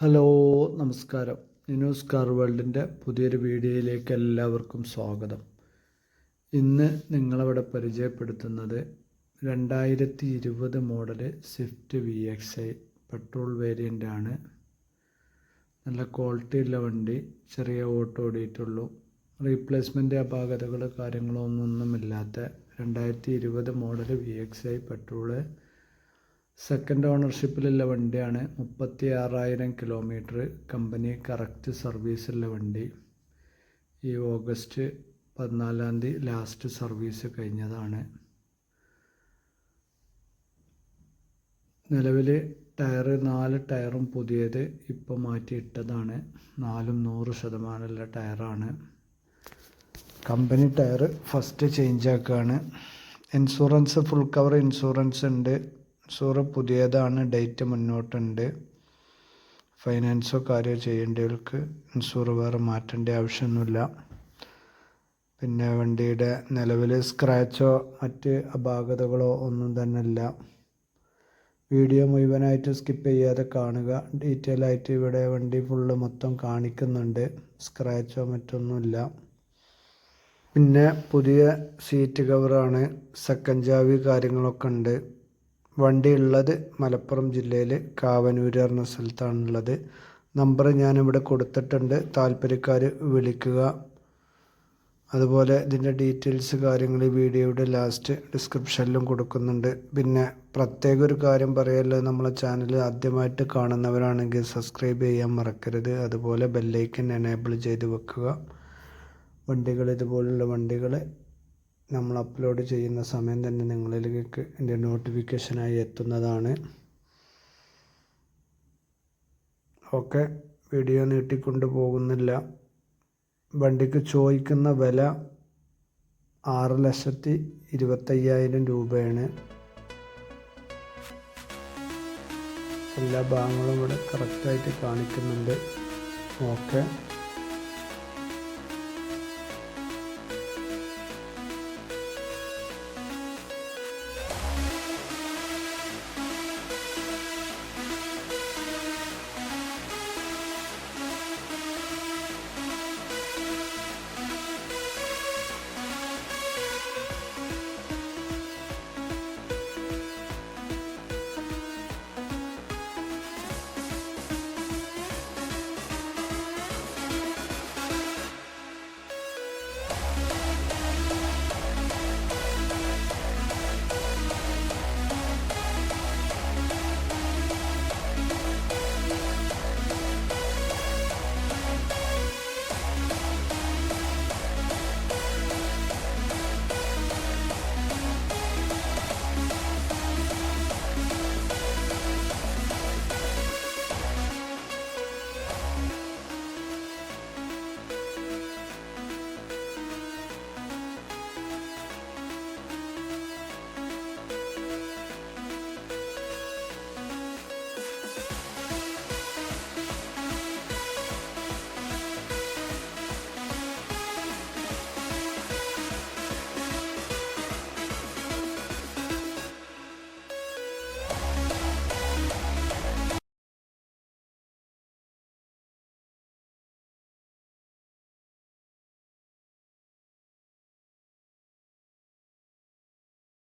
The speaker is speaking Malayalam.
ഹലോ, നമസ്കാരം. നിനൂസ് കാർ വേൾഡിൻ്റെ പുതിയൊരു വീഡിയോയിലേക്ക് എല്ലാവർക്കും സ്വാഗതം. ഇന്ന് നിങ്ങളവിടെ പരിചയപ്പെടുത്തുന്നത് 2020 model Swift VXi petrol variant ആണ്. നല്ല ക്വാളിറ്റിയുള്ള വണ്ടി, ചെറിയ ഓട്ടോ ഓടിയിട്ടുള്ളൂ. റീപ്ലേസ്മെൻറ്റ് അപാകതകൾ കാര്യങ്ങളൊന്നുമില്ലാത്ത 2020 മോഡല് VXi പെട്രോള് സെക്കൻഡ് ഓണർഷിപ്പിലുള്ള വണ്ടിയാണ്. 36,000 കിലോമീറ്റർ കമ്പനി കറക്റ്റ് സർവീസുള്ള വണ്ടി. ഈ ഓഗസ്റ്റ് 14 ലാസ്റ്റ് സർവീസ് കഴിഞ്ഞതാണ്. നിലവിൽ നാല് ടയറും പുതിയത് ഇപ്പോൾ മാറ്റിയിട്ടതാണ്. 100% ടയറാണ്. കമ്പനി ടയർ ഫസ്റ്റ് ചേഞ്ച് ആക്കുകയാണ്. ഇൻഷുറൻസ് ഫുൾ കവർ ഇൻഷുറൻസ് ഉണ്ട്. പുതിയതാണ്, ഡേറ്റ് മുന്നോട്ടുണ്ട്. ഫൈനാൻസോ കാര്യമോ ചെയ്യേണ്ടവർക്ക് ഇൻഷൂർ വേറെ മാറ്റേണ്ട ആവശ്യമൊന്നുമില്ല. പിന്നെ വണ്ടിയുടെ നിലവിൽ സ്ക്രാച്ചോ മറ്റ് അപാകതകളോ ഒന്നും തന്നെ ഇല്ല. വീഡിയോ മുഴുവനായിട്ട് സ്കിപ്പ് ചെയ്യാതെ കാണുക. ഡീറ്റെയിൽ ആയിട്ട് ഇവിടെ വണ്ടി ഫുള്ള് മൊത്തം കാണിക്കുന്നുണ്ട്. സ്ക്രാച്ചോ മറ്റൊന്നുമില്ല. പിന്നെ പുതിയ സീറ്റ് കവറാണ്. സെക്കൻഡ് ചാവി കാര്യങ്ങളൊക്കെ ഉണ്ട്. വണ്ടി ഉള്ളത് മലപ്പുറം ജില്ലയിൽ കാവനൂർ എന്ന സ്ഥലത്താണുള്ളത്. നമ്പർ ഞാനിവിടെ കൊടുത്തിട്ടുണ്ട്, താല്പര്യക്കാർ വിളിക്കുക. അതുപോലെ ഇതിൻ്റെ ഡീറ്റെയിൽസ് കാര്യങ്ങൾ ഈ വീഡിയോയുടെ ലാസ്റ്റ് ഡിസ്ക്രിപ്ഷനിലും കൊടുക്കുന്നുണ്ട്. പിന്നെ പ്രത്യേക ഒരു കാര്യം പറയുള്ളത്, നമ്മളെ ചാനൽ ആദ്യമായിട്ട് കാണുന്നവരാണെങ്കിൽ സബ്സ്ക്രൈബ് ചെയ്യാൻ മറക്കരുത്. അതുപോലെ ബെല്ലൈക്കൻ എനേബിൾ ചെയ്ത് വെക്കുക. ഇതുപോലുള്ള വണ്ടികൾ നമ്മൾ അപ്ലോഡ് ചെയ്യുന്ന സമയം തന്നെ നിങ്ങളിലേക്ക് എൻ്റെ നോട്ടിഫിക്കേഷനായി എത്തുന്നതാണ്. ഓക്കെ, വീഡിയോ നീട്ടിക്കൊണ്ട് പോകുന്നില്ല. വണ്ടിക്ക് ചോദിക്കുന്ന വില 6,25,000 രൂപയാണ്. എല്ലാ ഭാഗങ്ങളും ഇവിടെ കറക്റ്റായിട്ട് കാണിക്കുന്നുണ്ട്. ഓക്കെ.